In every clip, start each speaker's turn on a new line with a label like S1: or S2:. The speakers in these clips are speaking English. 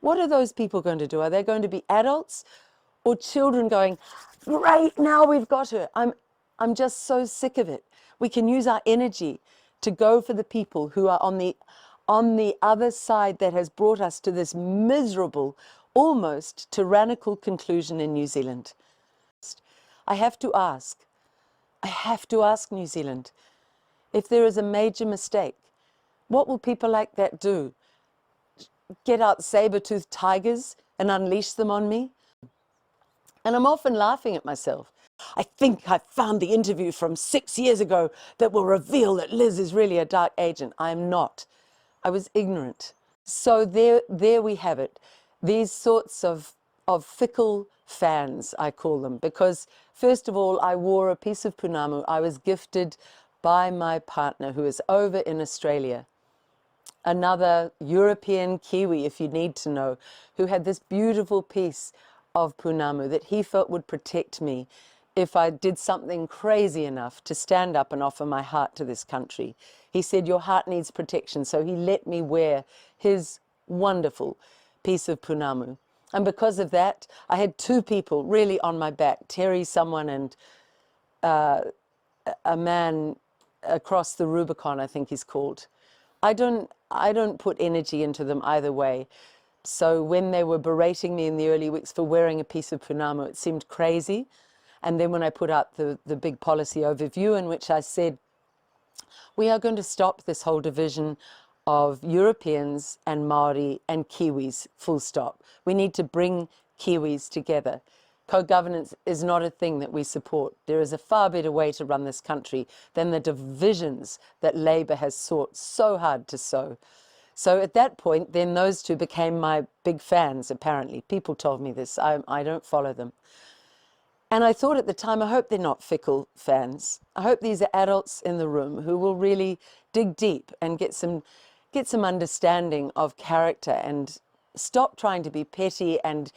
S1: What are those people going to do? Are they going to be adults or children going, great, now we've got her? I'm just so sick of it. We can use our energy to go for the people who are on the other side that has brought us to this miserable, almost tyrannical conclusion in New Zealand. I have to ask New Zealand, if there is a major mistake, what will people like that do? Get out saber-toothed tigers and unleash them on me? And I'm often laughing at myself. I think I found the interview from 6 years ago that will reveal that Liz is really a dark agent. I am not. I was ignorant. So there we have it. These sorts of fickle fans, I call them, because first of all, I wore a piece of punamu I was gifted by my partner who is over in Australia. Another European Kiwi, if you need to know, who had this beautiful piece of punamu that he felt would protect me if I did something crazy enough to stand up and offer my heart to this country. He said, your heart needs protection, so he let me wear his wonderful piece of punamu. And because of that, I had two people really on my back, Terry someone and a man across the Rubicon, I think he's called. I don't put energy into them either way. So when they were berating me in the early weeks for wearing a piece of punamu, it seemed crazy. And then when I put out the big policy overview in which I said, we are going to stop this whole division of Europeans and Māori and Kiwis, full stop. We need to bring Kiwis together. Co-governance is not a thing that we support. There is a far better way to run this country than the divisions that Labour has sought so hard to sow. So at that point, then those two became my big fans, apparently. People told me this. I don't follow them. And I thought at the time, I hope they're not fickle fans. I hope these are adults in the room who will really dig deep and get some understanding of character and stop trying to be petty and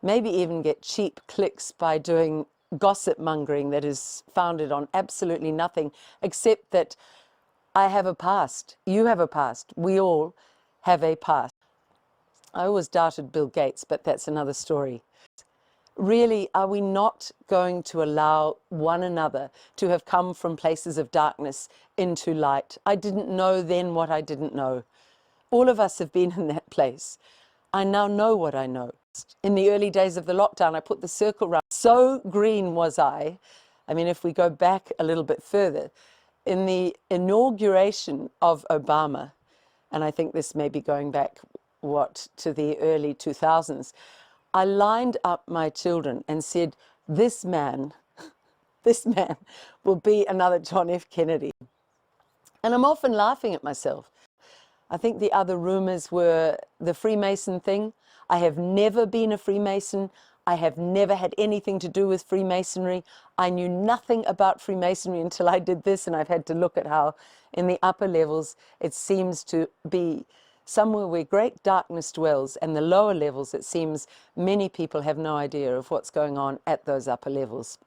S1: maybe even get cheap clicks by doing gossip mongering that is founded on absolutely nothing except that I have a past. You have a past. We all have a past. I always doubted Bill Gates, but that's another story. Really, are we not going to allow one another to have come from places of darkness into light? I didn't know then what I didn't know. All of us have been in that place. I now know what I know. In the early days of the lockdown, I put the circle round. So green was I. I mean, if we go back a little bit further, in the inauguration of Obama, and I think this may be going back, to the early 2000s, I lined up my children and said, this man will be another John F. Kennedy. And I'm often laughing at myself. I think the other rumors were the Freemason thing. I have never been a Freemason. I have never had anything to do with Freemasonry. I knew nothing about Freemasonry until I did this, and I've had to look at how in the upper levels it seems to be somewhere where great darkness dwells, and the lower levels it seems many people have no idea of what's going on at those upper levels.